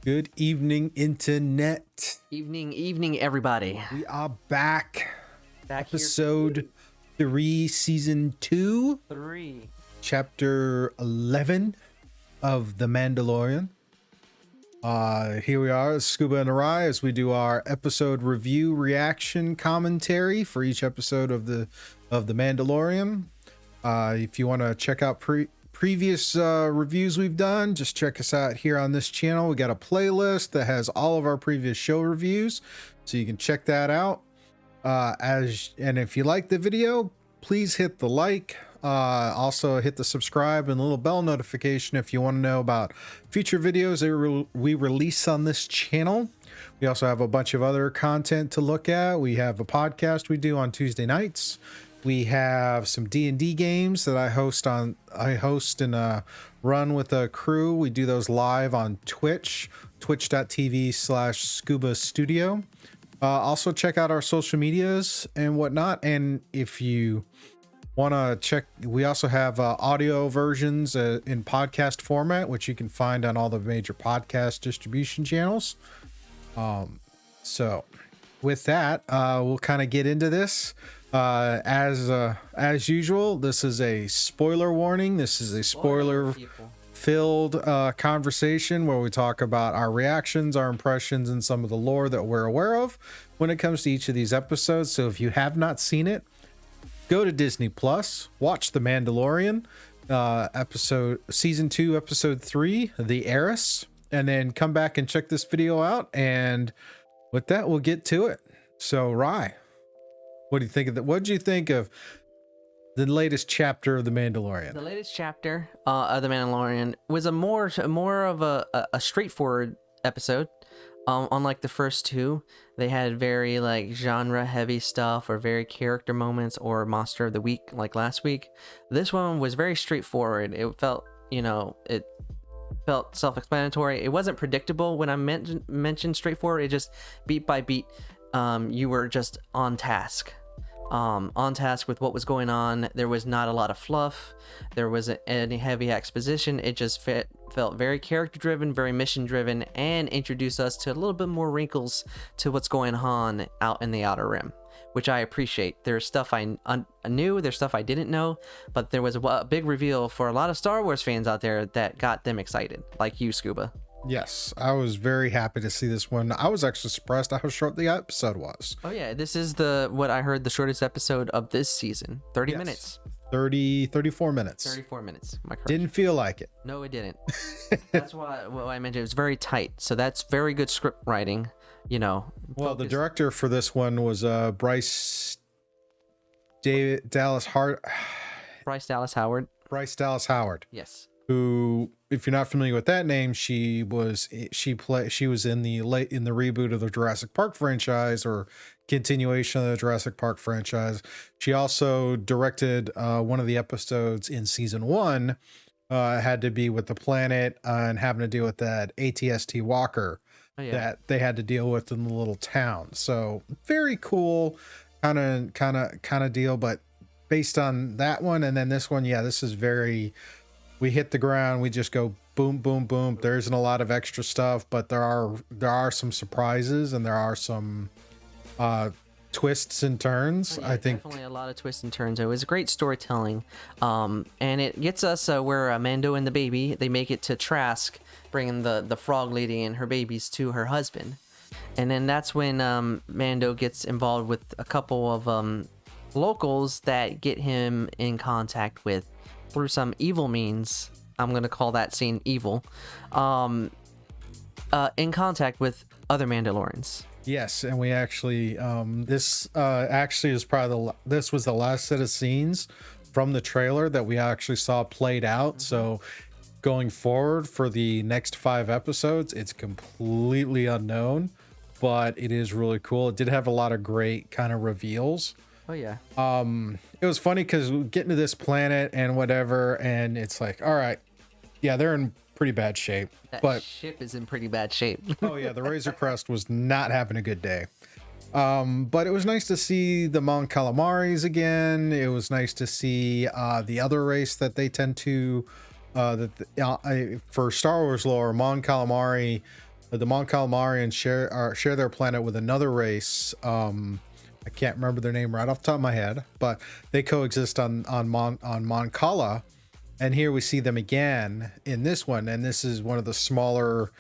Good evening, internet. Evening, everybody. We are back. Episode here. 3, Season 2. 3. Chapter 11 of The Mandalorian. Here we are, Scuba and Arai, as we do our episode review, reaction, commentary for each episode of the Mandalorian. If you want to check out previous reviews we've done, just check us out here on this channel. We got a playlist that has all of our previous show reviews, so you can check that out. And if you like the video, please hit the like. Also hit the subscribe and the little bell notification if you want to know about future videos that we release on this channel. We also have a bunch of other content to look at. We have a podcast we do on Tuesday nights. We have some D&D games that I host and run with a crew. We do those live on Twitch, twitch.tv/Scuba Studio. Also check out our social medias and whatnot. And if you want to check, we also have audio versions in podcast format, which you can find on all the major podcast distribution channels. So with that, we'll kind of get into this. As usual, this is a spoiler warning. This is a spoiler filled conversation where we talk about our reactions, our impressions, and some of the lore that we're aware of when it comes to each of these episodes. So if you have not seen it, go to Disney Plus, watch The Mandalorian, season 2, episode 3, The Heiress, and then come back and check this video out. And with that, we'll get to it. So, Rai, what do you think of that? What did you think of the latest chapter of The Mandalorian? The latest chapter of The Mandalorian was a more of a straightforward episode. Unlike the first two, they had very like genre heavy stuff or very character moments or monster of the week like last week. This one was very straightforward. It felt, it felt self-explanatory. It wasn't predictable when I mentioned straightforward. It just beat by beat, you were just on task with what was going on. There was not a lot of fluff. There wasn't any heavy exposition. It just felt very character driven, very mission driven, and introduced us to a little bit more wrinkles to what's going on out in the Outer Rim, which I appreciate. There's stuff I knew, there's stuff I didn't know, but there was a big reveal for a lot of Star Wars fans out there that got them excited, like you, Scuba. Yes, I was very happy to see this one. I was actually surprised at how short the episode was. Oh yeah, this is what I heard, the shortest episode of this season. 30 minutes. 34 minutes. 34 minutes. My correction. Didn't feel like it. No, it didn't. That's what I mentioned. It was very tight. So that's very good script writing, Well, the director for this one was Bryce Dallas Howard. Bryce Dallas Howard. Yes. Who, if you're not familiar with that name, she was in the reboot of the Jurassic Park franchise, or continuation of the Jurassic Park franchise. She also directed one of the episodes in season 1, had to be with the planet and having to deal with that ATST walker that they had to deal with in the little town. So very cool kind of deal. But based on that one and then this one, this is very. We hit the ground, we just go boom, boom, boom. There isn't a lot of extra stuff, but there are some surprises and there are some twists and turns. Yeah, I think definitely a lot of twists and turns. It was great storytelling, and it gets us where Mando and the baby, they make it to Trask, bringing the frog lady and her babies to her husband, and then that's when Mando gets involved with a couple of locals that get him in contact with, through some evil means, I'm going to call that scene evil, in contact with other Mandalorians. Yes, and we actually, this actually is probably this was the last set of scenes from the trailer that we actually saw played out. Mm-hmm. So going forward for the next 5 episodes, it's completely unknown, but it is really cool. It did have a lot of great kind of reveals. Oh yeah. It was funny because we get into this planet and whatever, and it's like, all right, yeah, they're in pretty bad shape. That ship is in pretty bad shape. Oh yeah, the Razor Crest was not having a good day. But it was nice to see the Mon Calamaris again. It was nice to see the other race that they tend to for Star Wars lore, Mon Calamari, the Mon Calamarians share their planet with another race. I can't remember their name right off the top of my head, but they coexist on Mon Cala, and here we see them again in this one. And this is one of the smaller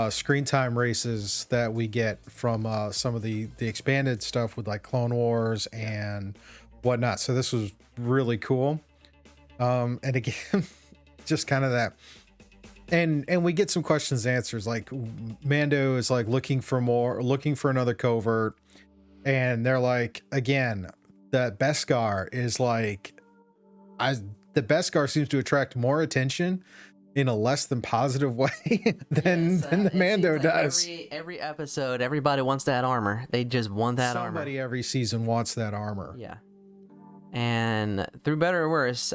screen time races that we get from some of the expanded stuff with like Clone Wars and whatnot. So this was really cool. And again, just kind of that. And we get some questions and answers. Like Mando is like looking for another covert. And they're like, again, the Beskar is like, the Beskar seems to attract more attention in a less than positive way than the Mando does. Every episode, everybody wants that armor. They just want that armor. Somebody every season wants that armor. Yeah. And through better or worse,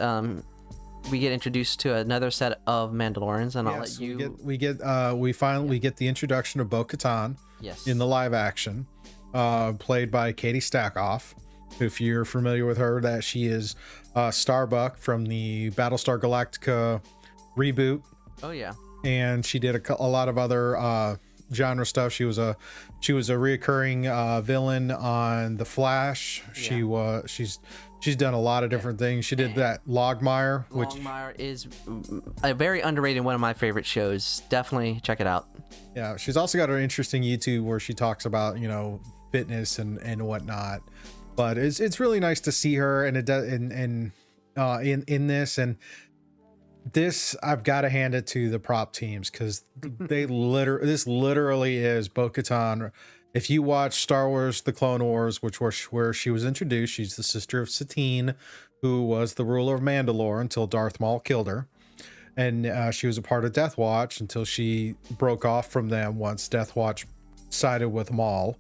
we get introduced to another set of Mandalorians, and I'll let you. We finally get the introduction of Bo-Katan. Yes. In the live action. Played by Katie Stackhoff. If you're familiar with her, that she is Starbuck from the Battlestar Galactica reboot. Oh yeah. And she did a lot of other genre stuff. She was a reoccurring villain on The Flash. Yeah. She's done a lot of different things. She did that Logmire, which is a very underrated, one of my favorite shows. Definitely check it out. Yeah, she's also got an interesting YouTube where she talks about, fitness and whatnot. But it's really nice to see her, and it does in this, and this I've got to hand it to the prop teams, because this literally is Bo-Katan. If you watch Star Wars: The Clone Wars, where she was introduced, she's the sister of Satine, who was the ruler of Mandalore until Darth Maul killed her. And she was a part of Death Watch until she broke off from them once Death Watch sided with Maul.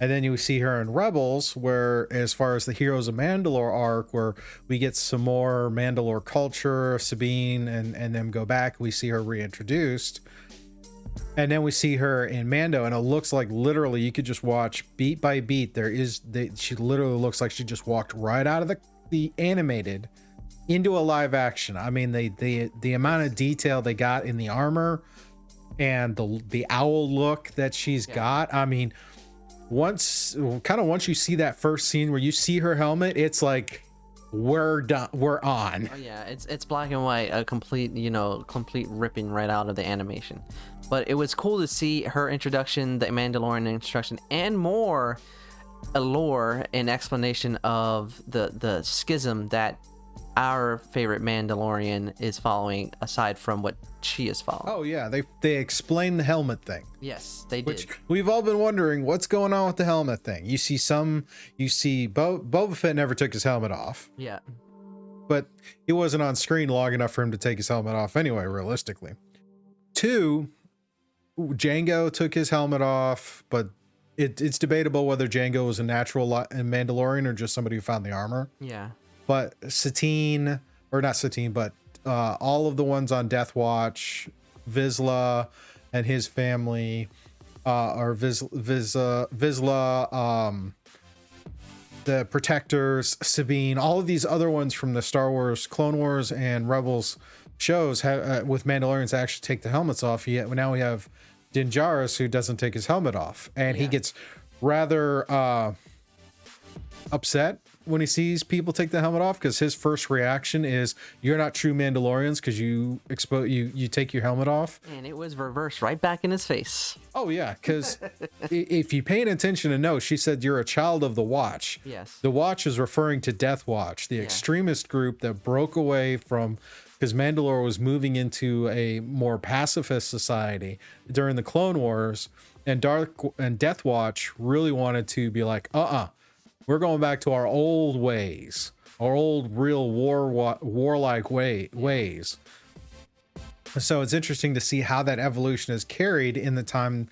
And then you see her in Rebels, where, as far as the Heroes of Mandalore arc, where we get some more Mandalore culture, Sabine and them go back, we see her reintroduced. And then we see her in Mando, and it looks like literally you could just watch beat by beat. She literally looks like she just walked right out of the animated into a live action. I mean, the amount of detail they got in the armor and the owl look that she's got. I mean, once you see that first scene where you see her helmet, it's like, we're done, we're on. Oh yeah, it's black and white, a complete ripping right out of the animation. But it was cool to see her introduction, the Mandalorian introduction, and more lore and explanation of the schism that our favorite Mandalorian is following, aside from what she is following. Oh yeah, they explained the helmet thing. Yes, they did. Which we've all been wondering what's going on with the helmet thing. You see Boba Fett never took his helmet off. Yeah. But it wasn't on screen long enough for him to take his helmet off anyway, realistically. 2, Jango took his helmet off, but it's debatable whether Jango was a natural Mandalorian or just somebody who found the armor. Yeah. But Satine, or not Satine, but all of the ones on Death Watch, Vizsla and his family, or Vizsla, the Protectors, Sabine, all of these other ones from the Star Wars, Clone Wars, and Rebels shows with Mandalorians actually take the helmets off. Now we have Din Djarin, who doesn't take his helmet off, and he gets rather upset when he sees people take the helmet off, because his first reaction is, you're not true Mandalorians because you take your helmet off. And it was reversed right back in his face. Oh yeah, because if you pay attention to know, she said you're a child of the Watch. Yes. The Watch is referring to Death Watch, the extremist group that broke away from, because Mandalore was moving into a more pacifist society during the Clone Wars, and Death Watch really wanted to be like, we're going back to our old ways, our old real warlike ways. So it's interesting to see how that evolution is carried in the time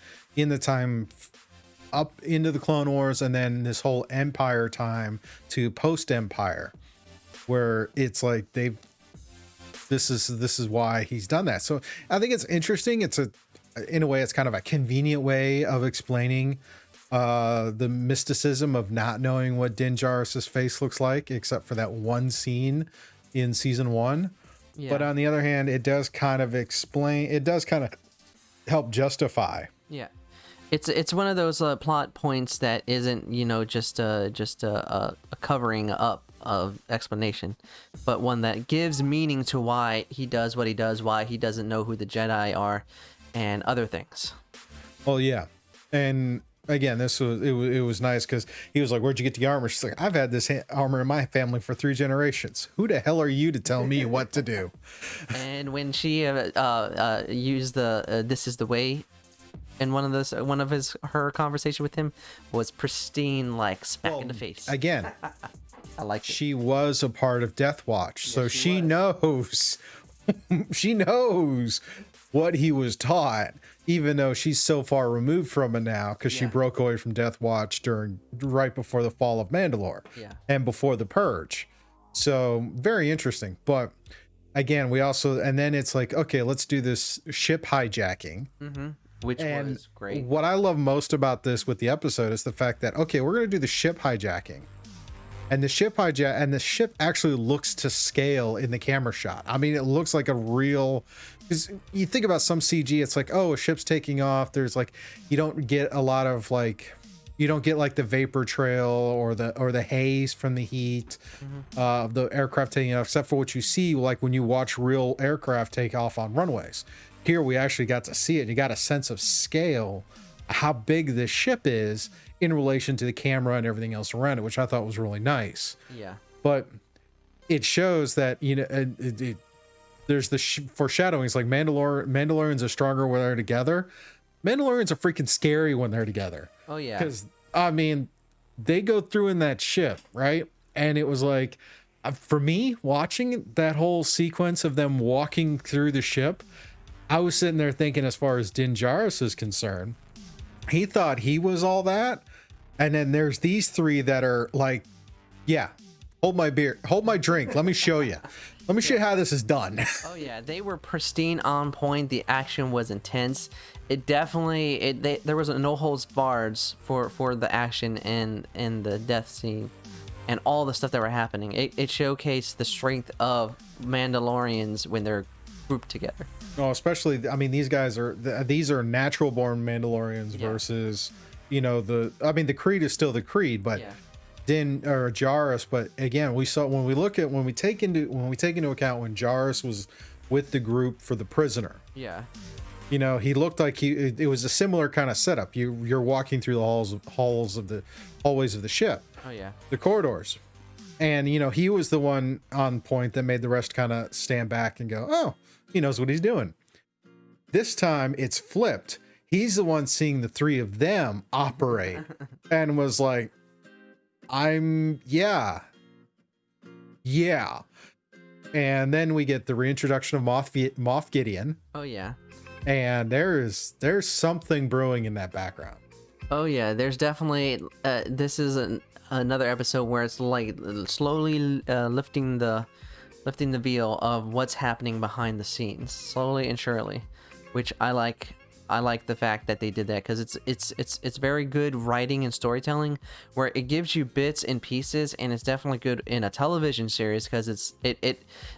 up into the Clone Wars, and then this whole Empire time to post-Empire, where it's like this is why he's done that. So I think it's interesting. In a way, it's kind of a convenient way of explaining the mysticism of not knowing what Din Djarin's face looks like, except for that one scene in season 1. Yeah. But on the other hand, it does kind of help justify. Yeah. It's one of those plot points that isn't, just a covering up of explanation, but one that gives meaning to why he does what he does, why he doesn't know who the Jedi are, and other things. Well, yeah. And again, it was nice because he was like, "Where'd you get the armor?" She's like, "I've had this armor in my family for 3 generations. Who the hell are you to tell me what to do?" And when she used the "this is the way," in one of her conversation with him was pristine, like smack in the face. Again, I like it. she was a part of Death Watch, so she was. knows. She knows what he was taught, even though she's so far removed from it now because she broke away from Death Watch right before the fall of Mandalore and before the Purge. So very interesting. But again, and then it's like, okay, let's do this ship hijacking. Which was great. What I love most about this with the episode is the fact that, okay, we're going to do the ship hijacking. And the ship actually looks to scale in the camera shot. I mean, it looks like a real, because you think about some CG, it's like, oh, a ship's taking off. There's like, you don't get a lot of like, you don't get like the vapor trail or the haze from the heat of the aircraft taking off, except for what you see like when you watch real aircraft take off on runways. Here we actually got to see it. You got a sense of scale, how big this ship is in relation to the camera and everything else around it, which I thought was really nice. Yeah. But it shows that, there's the foreshadowing. It's like Mandalorians are stronger when they're together. Mandalorians are freaking scary when they're together. Oh, yeah. Because, I mean, they go through in that ship, right? And it was like, for me, watching that whole sequence of them walking through the ship, I was sitting there thinking, as far as Din Djarin is concerned, he thought he was all that. And then there's these 3 that are like, yeah, hold my beer, hold my drink. Let me show you. Let me show you how this is done. Oh yeah, they were pristine, on point. The action was intense. It definitely, there was a no holds bars for the action and the death scene and all the stuff that were happening. It showcased the strength of Mandalorians when they're grouped together. Oh, especially, I mean, these are natural born Mandalorians versus, the Creed is still the Creed, but Din or Jairus. But again, we take into account when Jairus was with the group for the prisoner. Yeah. He looked like it was a similar kind of setup. You're walking through the hallways of the ship. Oh yeah. The corridors. And he was the one on point that made the rest kind of stand back and go, oh, he knows what he's doing. This time it's flipped. He's the one seeing the 3 of them operate and was like, yeah. And then we get the reintroduction of Moff Gideon. Oh yeah. And there's something brewing in that background. Oh yeah, there's definitely this is another episode where it's like slowly lifting the veil of what's happening behind the scenes, slowly and surely, which I like. I like the fact that they did that because it's very good writing and storytelling where it gives you bits and pieces, and it's definitely good in a television series because it's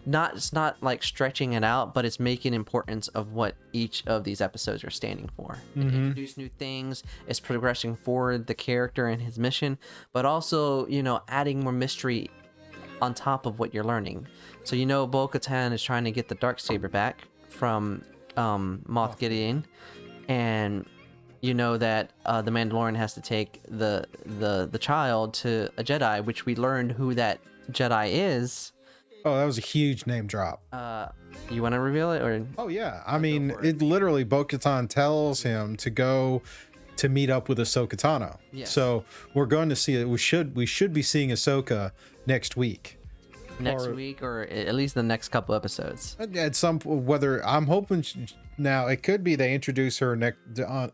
not like stretching it out, but it's making importance of what each of these episodes are standing for. It introduce new things, it's progressing forward the character and his mission, but also adding more mystery on top of what you're learning. So Bo-Katan is trying to get the Darksaber back from Moff Gideon, and that the Mandalorian has to take the child to a Jedi, which we learned who that Jedi is. Oh, that was a huge name drop. You want to reveal it, or? Oh yeah, I mean, it literally Bo-Katan tells him to go to meet up with Ahsoka Tano. Yes. So we're going to see it. We should be seeing Ahsoka next week. Next week, or at least the next couple episodes. At some, whether I'm hoping now, it could be they introduce her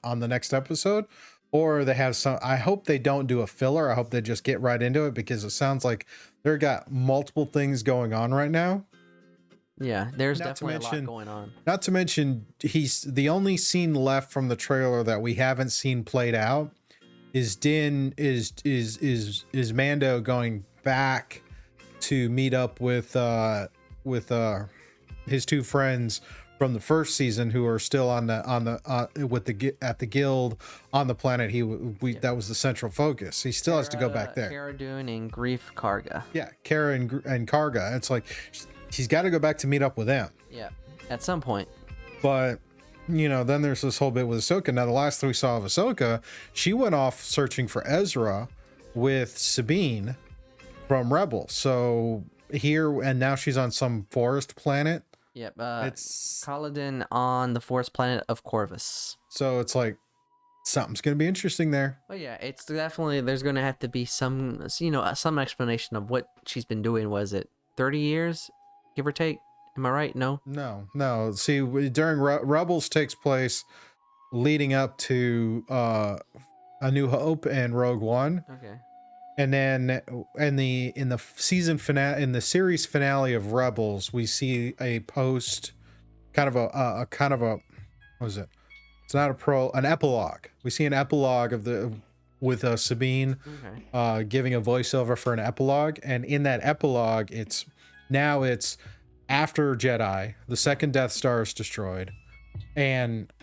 on the next episode, or they have some. I hope they don't do a filler. I hope they just get right into it because it sounds like they've got multiple things going on right now. Yeah, there's definitely a lot going on. Not to mention, he's the only scene left from the trailer that we haven't seen played out is Mando going back to meet up with his two friends from the first season who are still on the with the at the guild on the planet that was the central focus. He still has to go back there. Cara Dune and Grief Karga. Yeah, Kara and Karga. It's like he's got to go back to meet up with them. Yeah, at some point. But then there's this whole bit with Ahsoka. Now the last that we saw of Ahsoka, she went off searching for Ezra with Sabine from Rebels. So here and now she's on some forest planet. Yep. It's Kaladin on the forest planet of Corvus. So it's like something's gonna be interesting there. Oh yeah, it's definitely there's gonna have to be some explanation of what she's been doing. Was it 30 years, give or take? Am I right? No. See, during Rebels takes place leading up to A New Hope and Rogue One. Okay. And then in the season finale, in the series finale of Rebels, we see a post, kind of a what is it? It's not an epilogue. We see an epilogue with Sabine, giving a voiceover for an epilogue, and in that epilogue, it's after Jedi, the second Death Star is destroyed, and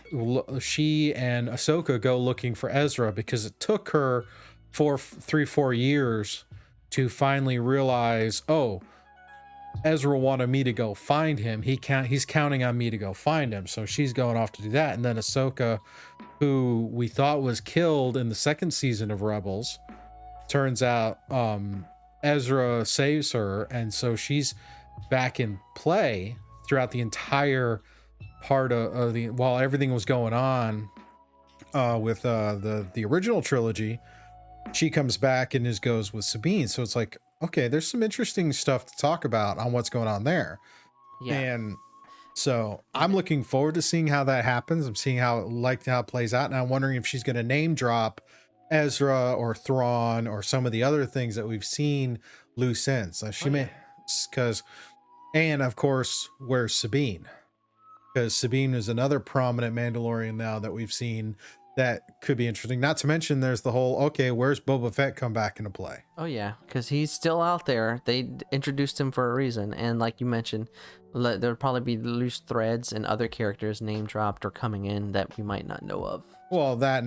she and Ahsoka go looking for Ezra because it took her 4 years to finally realize, Ezra wanted me to go find him. He's counting on me to go find him. So she's going off to do that. And then Ahsoka, who we thought was killed in the second season of Rebels, turns out Ezra saves her. And so she's back in play throughout the entire part of while everything was going on with the original trilogy. She comes back and goes with Sabine. So it's like, okay, there's some interesting stuff to talk about on what's going on there. Yeah. And so I'm looking forward to seeing how that happens. I'm seeing how it plays out. And I'm wondering if she's going to name drop Ezra or Thrawn or some of the other things that we've seen loose ends. And of course, where's Sabine? Because Sabine is another prominent Mandalorian now that we've seen that could be interesting. Not to mention there's the whole, where's Boba Fett come back into play? Oh yeah, because he's still out there. They introduced him for a reason, and like you mentioned, there'll probably be loose threads and other characters name dropped or coming in that we might not know of. Well, are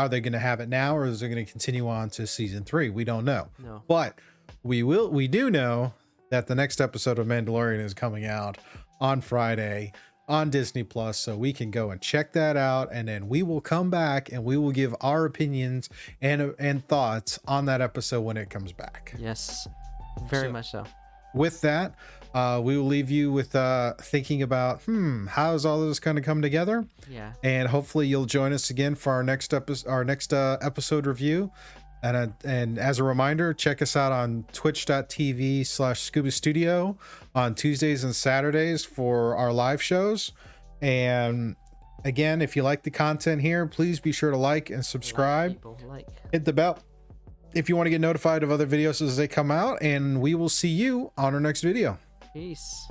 they going to have it now, or is it going to continue on to season 3? We don't know. No. But we do know that the next episode of Mandalorian is coming out on Friday on Disney Plus, so we can go and check that out, and then we will come back and we will give our opinions and thoughts on that episode when it comes back. Yes, very much so. With that, we will leave you with thinking about how is all this going to come together? Yeah. And hopefully you'll join us again for our next episode review. And as a reminder, check us out on twitch.tv/Scuba Studio on Tuesdays and Saturdays for our live shows. And again, if you like the content here, please be sure to like and subscribe. Hit the bell if you want to get notified of other videos as they come out. And we will see you on our next video. Peace.